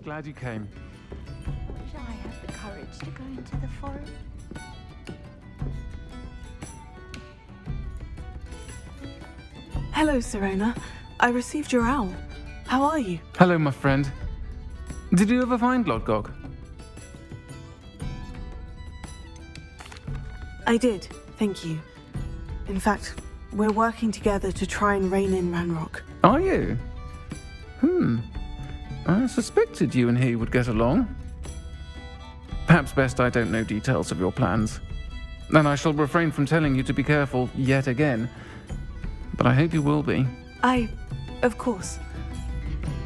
glad you came. Wish I had the courage to go into the forest. Hello, Serona. I received your owl. How are you? Hello, my friend. Did you ever find Lodgok? I did, thank you. In fact, we're working together to try and rein in Ranrock. Are you? I suspected you and he would get along. Perhaps best I don't know details of your plans. Then I shall refrain from telling you to be careful yet again. But I hope you will be. Of course.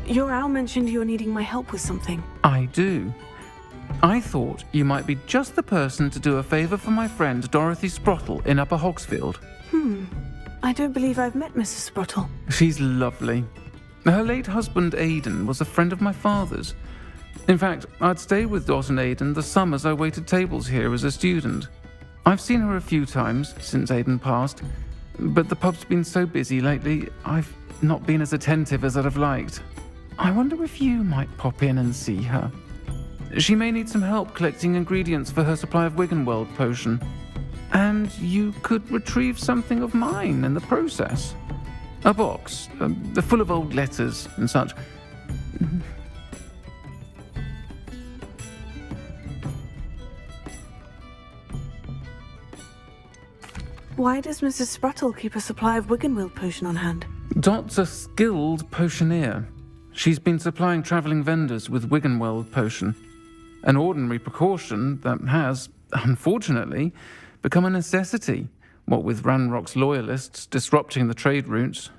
Your owl mentioned you're needing my help with something. I do. I thought you might be just the person to do a favour for my friend Dorothy Sprottle in Upper Hogsfield. I don't believe I've met Mrs. Sprottle. She's lovely. Her late husband Aidan was a friend of my father's. In fact, I'd stay with Dot and Aidan the summers I waited tables here as a student. I've seen her a few times since Aidan passed, but the pub's been so busy lately, I've not been as attentive as I'd have liked. I wonder if you might pop in and see her. She may need some help collecting ingredients for her supply of Wiggenweld potion. And you could retrieve something of mine in the process. A box, full of old letters and such. Why does Mrs. Sprottle keep a supply of Wiggenweld potion on hand? Dot's a skilled potioneer. She's been supplying travelling vendors with Wiggenweld potion. An ordinary precaution that has, unfortunately, become a necessity, what with Ranrock's loyalists disrupting the trade routes.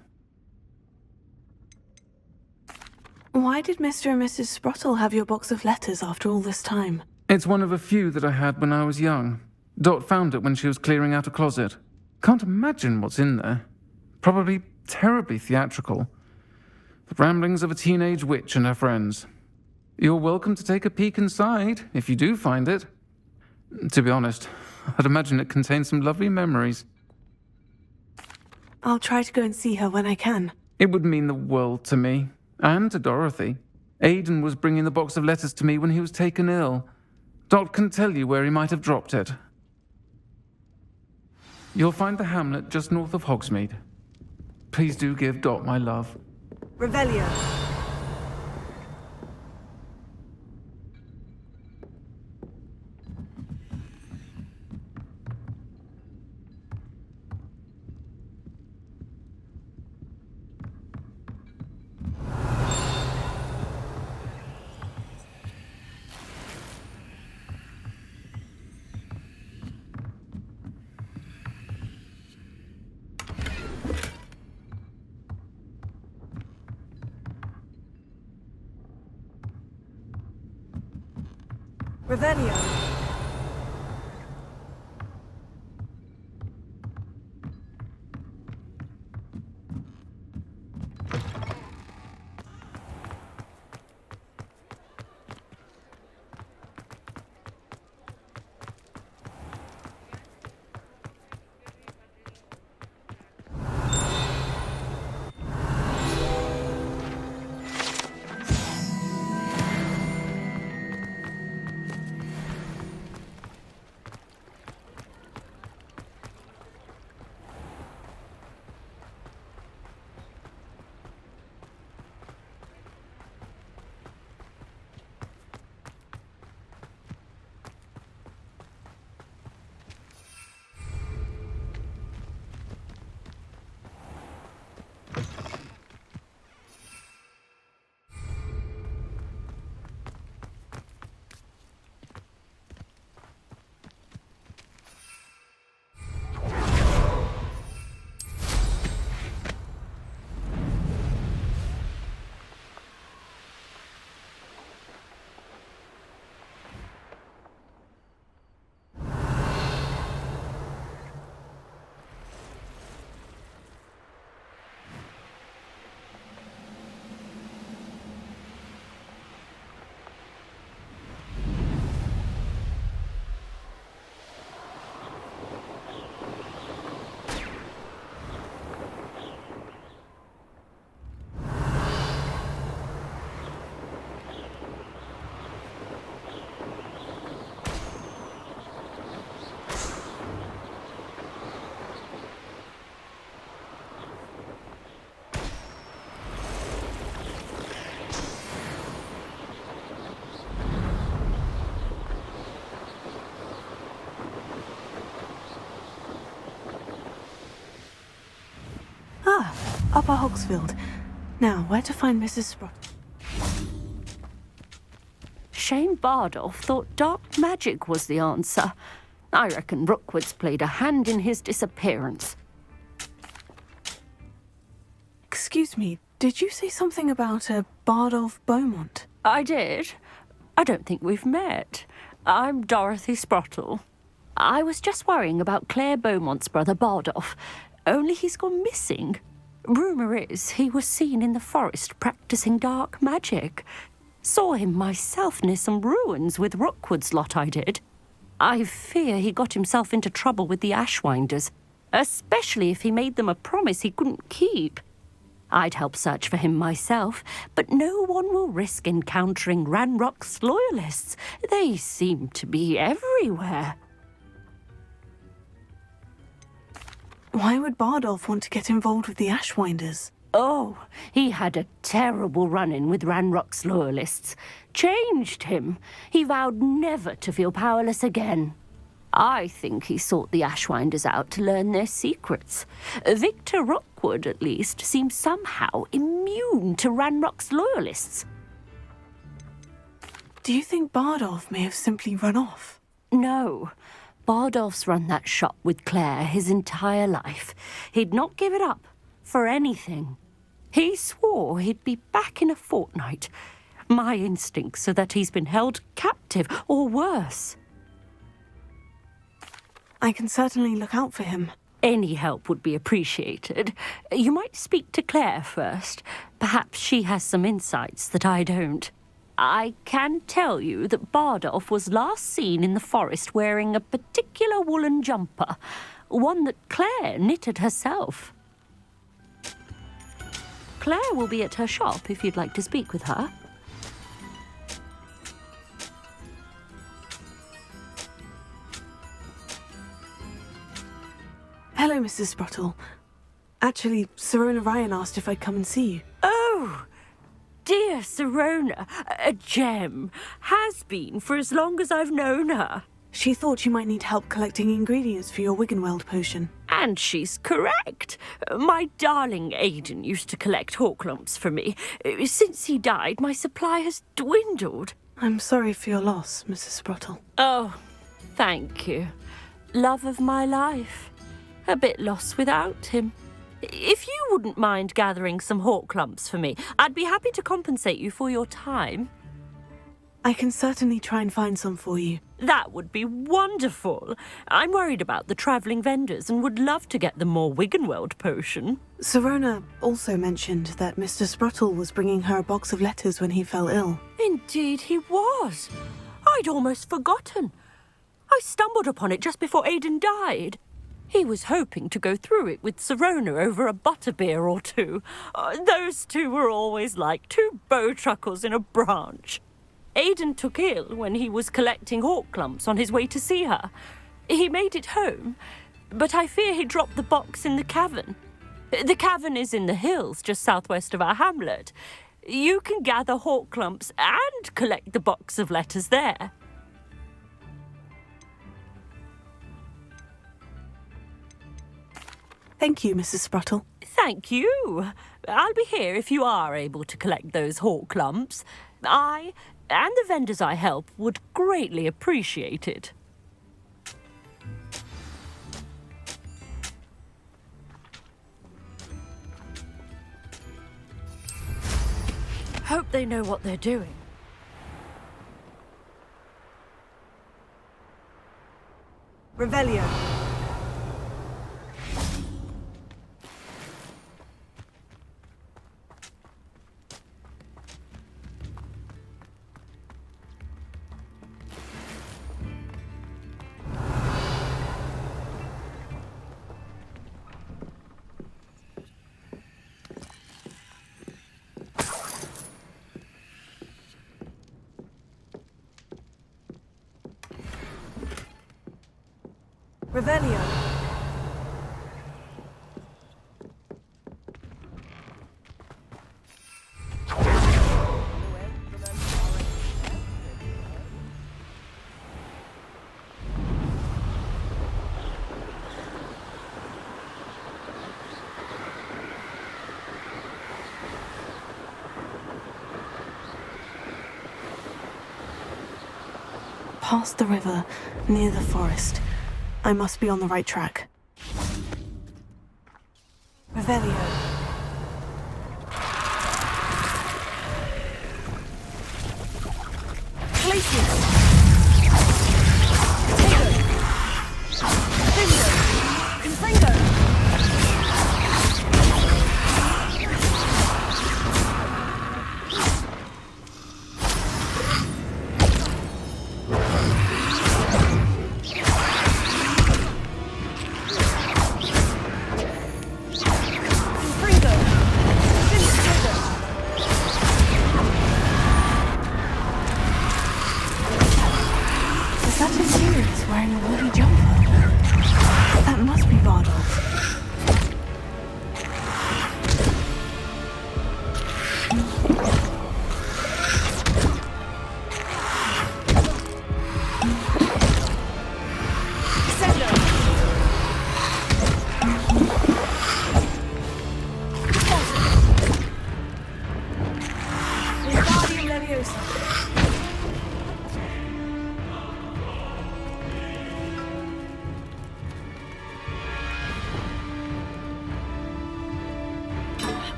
Why did Mr. and Mrs. Sprottle have your box of letters after all this time? It's one of a few that I had when I was young. Dot found it when she was clearing out a closet. Can't imagine what's in there. Probably terribly theatrical. The ramblings of a teenage witch and her friends. You're welcome to take a peek inside, if you do find it. To be honest, I'd imagine it contains some lovely memories. I'll try to go and see her when I can. It would mean the world to me, and to Dorothy. Aidan was bringing the box of letters to me when he was taken ill. Dot can tell you where he might have dropped it. You'll find the hamlet just north of Hogsmeade. Please do give Dot my love. Revelio. Revelio. Upper Hogsfield. Now, where to find Mrs. Sprott? Shane Bardolph thought dark magic was the answer. I reckon Rookwood's played a hand in his disappearance. Excuse me, did you say something about a Bardolph Beaumont? I did. I don't think we've met. I'm Dorothy Sprottle. I was just worrying about Claire Beaumont's brother Bardolph, only he's gone missing. Rumour is he was seen in the forest practising dark magic. Saw him myself near some ruins with Rookwood's lot I did. I fear he got himself into trouble with the Ashwinders, especially if he made them a promise he couldn't keep. I'd help search for him myself, but no one will risk encountering Ranrock's loyalists. They seem to be everywhere. Why would Bardolph want to get involved with the Ashwinders? Oh, he had a terrible run-in with Ranrock's loyalists. Changed him. He vowed never to feel powerless again. I think he sought the Ashwinders out to learn their secrets. Victor Rookwood, at least, seems somehow immune to Ranrock's loyalists. Do you think Bardolph may have simply run off? No. Bardolph's run that shop with Claire his entire life. He'd not give it up for anything. He swore he'd be back in a fortnight. My instincts are that he's been held captive, or worse. I can certainly look out for him. Any help would be appreciated. You might speak to Claire first. Perhaps she has some insights that I don't. I can tell you that Bardolph was last seen in the forest wearing a particular woolen jumper, one that Claire knitted herself. Claire will be at her shop if you'd like to speak with her. Hello, Mrs. Sprottle. Actually, Sirona Ryan asked if I'd come and see you. Oh, dear Sirona, a gem. Has been for as long as I've known her. She thought you might need help collecting ingredients for your Wiggenweld potion. And she's correct. My darling Aidan used to collect hawklumps for me. Since he died, my supply has dwindled. I'm sorry for your loss, Mrs. Sprottle. Oh, thank you. Love of my life. A bit lost without him. If you wouldn't mind gathering some hawklumps for me, I'd be happy to compensate you for your time. I can certainly try and find some for you. That would be wonderful. I'm worried about the travelling vendors and would love to get them more Wiggenweld potion. Sirona also mentioned that Mr. Sprottle was bringing her a box of letters when he fell ill. Indeed he was. I'd almost forgotten. I stumbled upon it just before Aidan died. He was hoping to go through it with Sirona over a butterbeer or two. Those two were always like two bowtruckles in a branch. Aidan took ill when he was collecting hawklumps on his way to see her. He made it home, but I fear he dropped the box in the cavern. The cavern is in the hills just southwest of our hamlet. You can gather hawklumps and collect the box of letters there. Thank you, Mrs. Sprottle. Thank you. I'll be here if you are able to collect those hawklumps. I and the vendors I help would greatly appreciate it. Hope they know what they're doing. Revelio. Revelio. past the river, near the forest. I must be on the right track. Revelio. Glacius!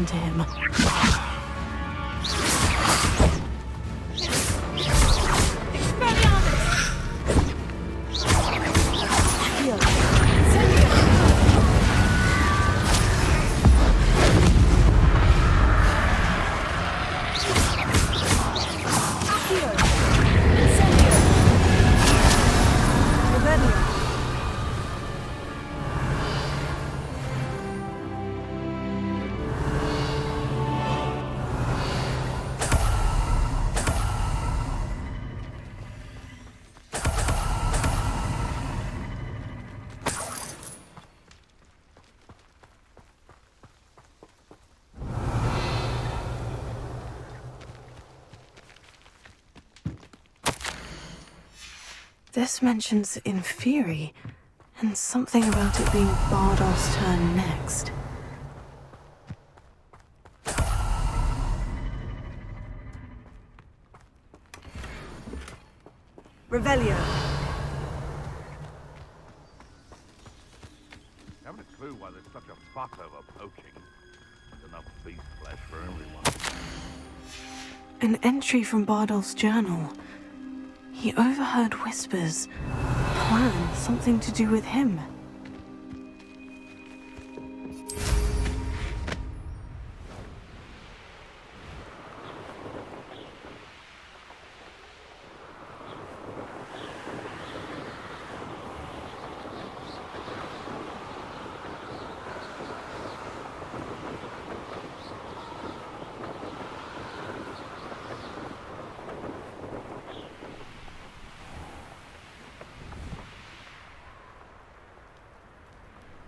To him. This mentions Inferi, and something about it being Bardolph's turn next. Revelio. Haven't a clue why there's such a fuss over poaching. There's enough beast flesh for everyone. An entry from Bardolph's journal. He overheard whispers. Plan, something to do with him.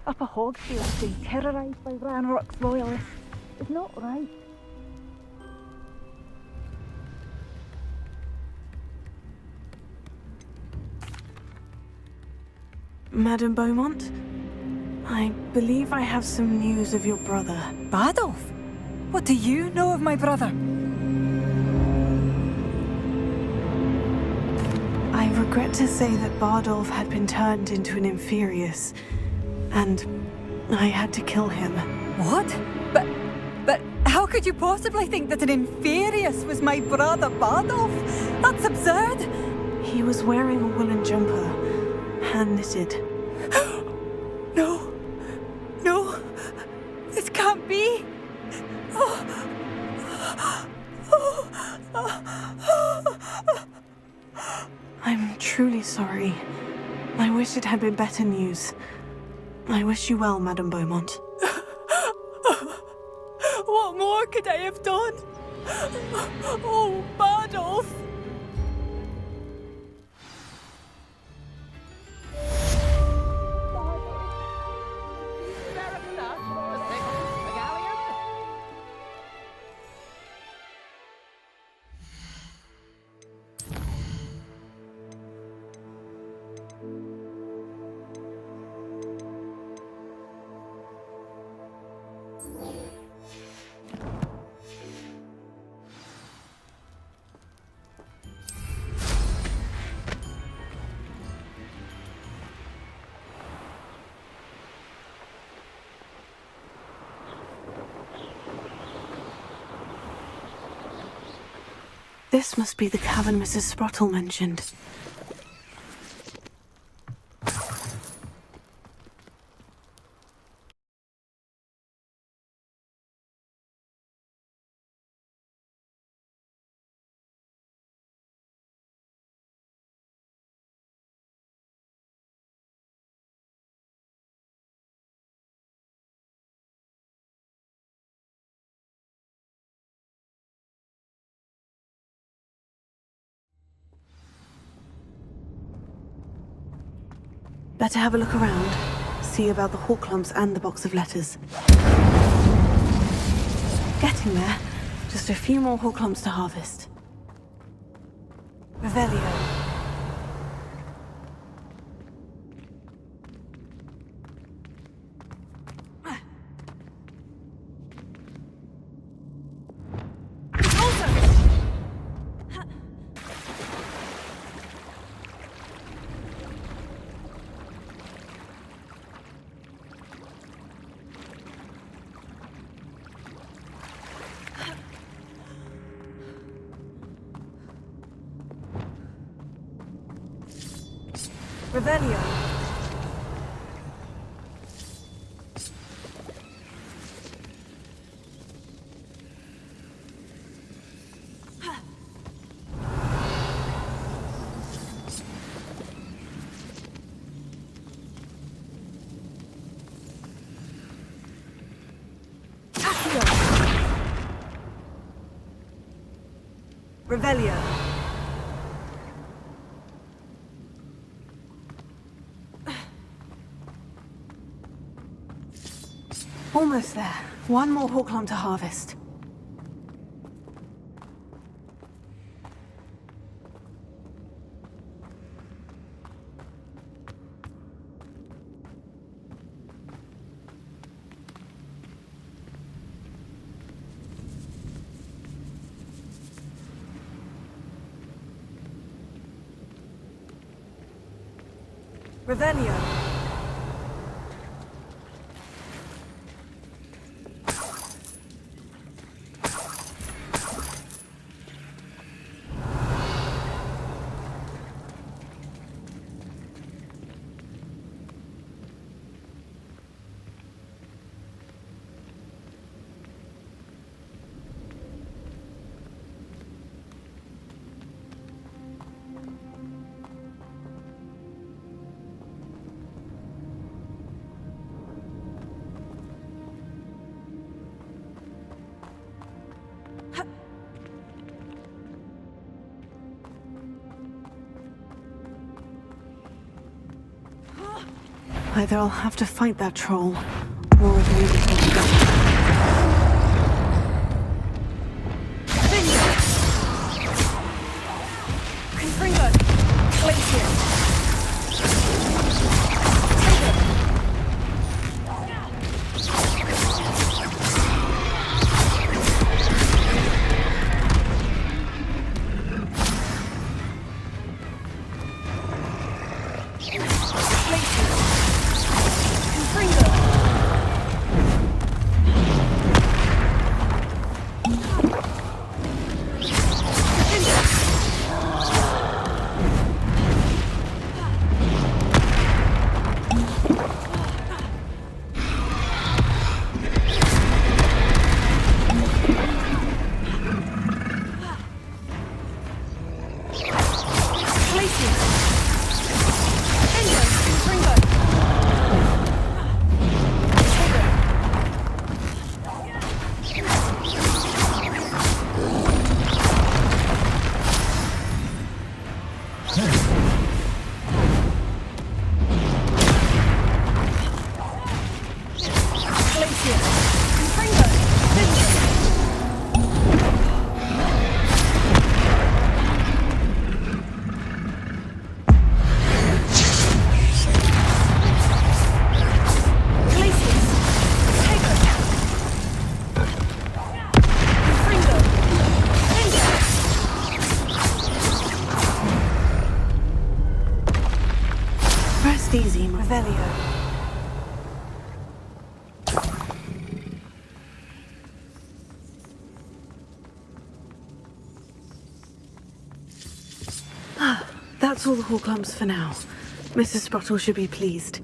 Upper Hogfield being terrorised by Ranrock's loyalists is not right. Madame Beaumont, I believe I have some news of your brother. Bardolph? What do you know of my brother? I regret to say that Bardolph had been turned into an Inferius, and I had to kill him. What? But how could you possibly think that an Inferius was my brother Bardolph? That's absurd! He was wearing a woolen jumper, hand-knitted. No, this can't be. I'm truly sorry. I wish it had been better news. I wish you well, Madame Beaumont. What more could I have done? Oh, Bardolph! This must be the cabin Mrs. Sprottle mentioned. Better have a look around. See about the hawk lumps and the box of letters. Getting there. Just a few more hawk lumps to harvest. Revelio. Revelio. Revelio. Almost there. One more hawk lump to harvest. Revelio. Either I'll have to fight that troll, or avoid it altogether. Rest easy, Revelio. That's all the hall clumps for now. Mrs. Sprottle should be pleased.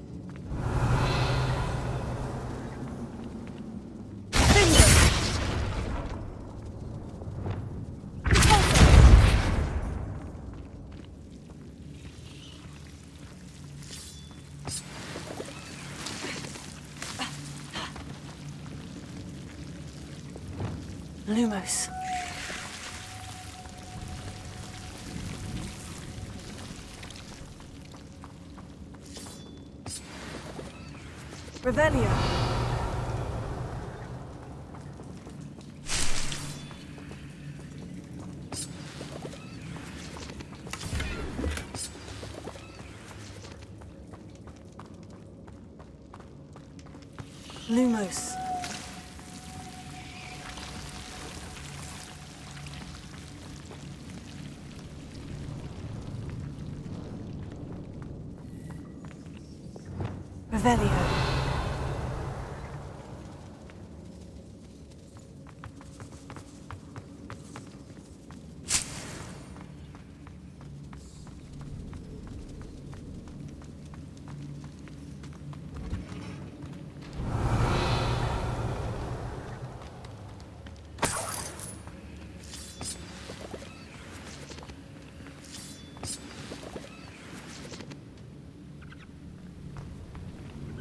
Lumos. Revelio. Lumos. Revelio.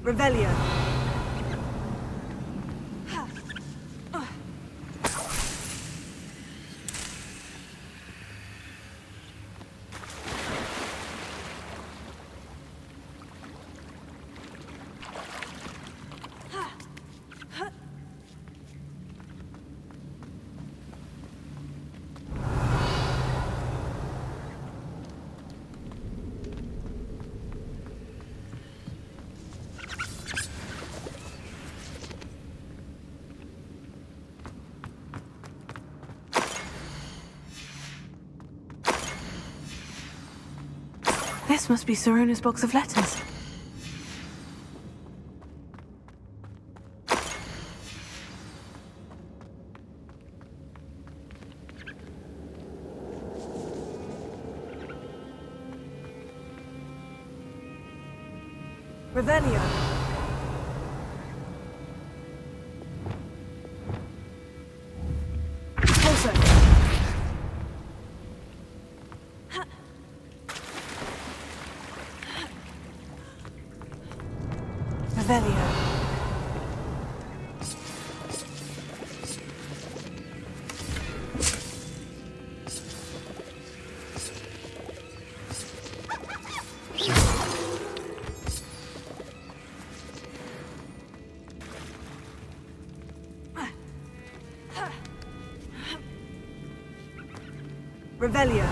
Revelio. This must be Sirona's box of letters. Revelio. Also. Revelio. Revelio.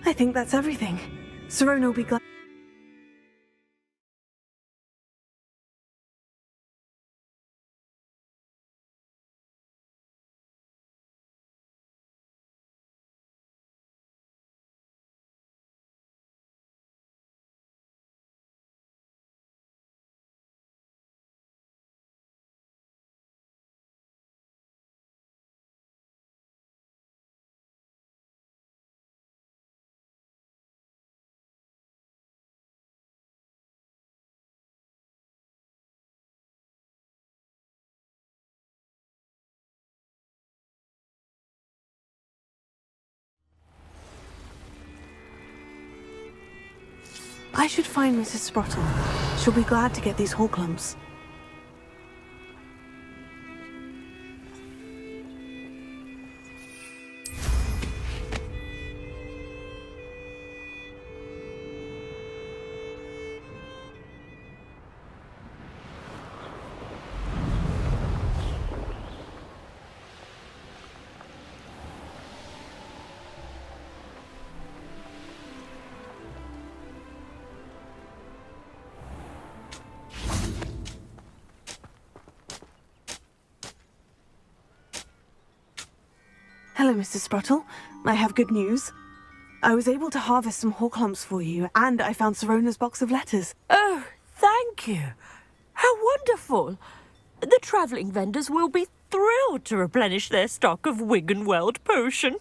I think that's everything. Sirona will be glad. I should find Mrs. Sprottle. She'll be glad to get these hall clumps. Hello, Mrs. Sprottle. I have good news. I was able to harvest some horklumps for you, and I found Sirona's box of letters. Oh, thank you. How wonderful. The travelling vendors will be thrilled to replenish their stock of Wiggenweld potion.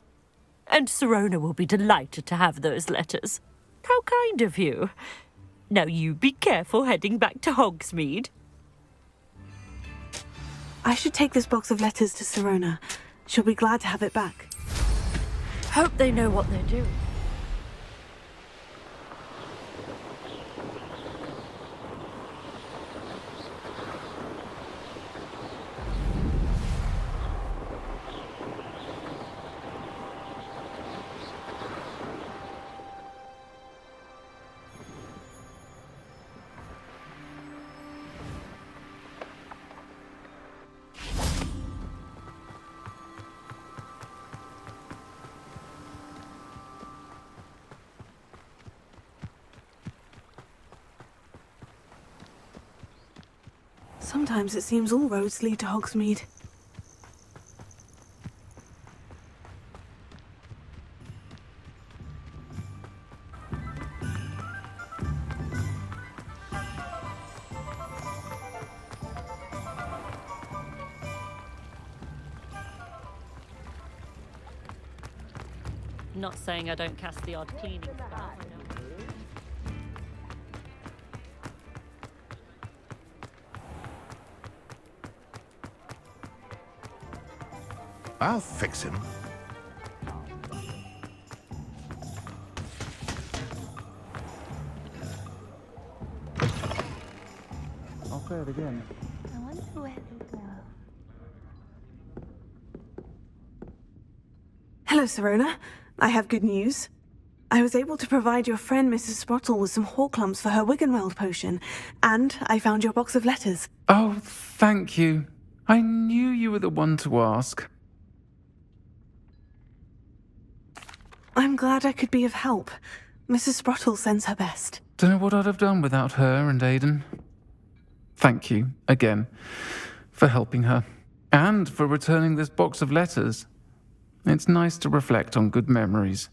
And Sirona will be delighted to have those letters. How kind of you. Now you be careful heading back to Hogsmeade. I should take this box of letters to Sirona. She'll be glad to have it back. Hope they know what they're doing. Sometimes it seems all roads lead to Hogsmeade. Not saying I don't cast the odd cleaning spell. I'll fix him. I'll say it again. I wonder where they go. Hello, Sirona. I have good news. I was able to provide your friend Mrs. Sprottle with some horklumps for her Wiggenweld potion, and I found your box of letters. Oh, thank you. I knew you were the one to ask. I'm glad I could be of help. Mrs. Sprottle sends her best. Don't know what I'd have done without her and Aidan. Thank you, again, for helping her, and for returning this box of letters. It's nice to reflect on good memories.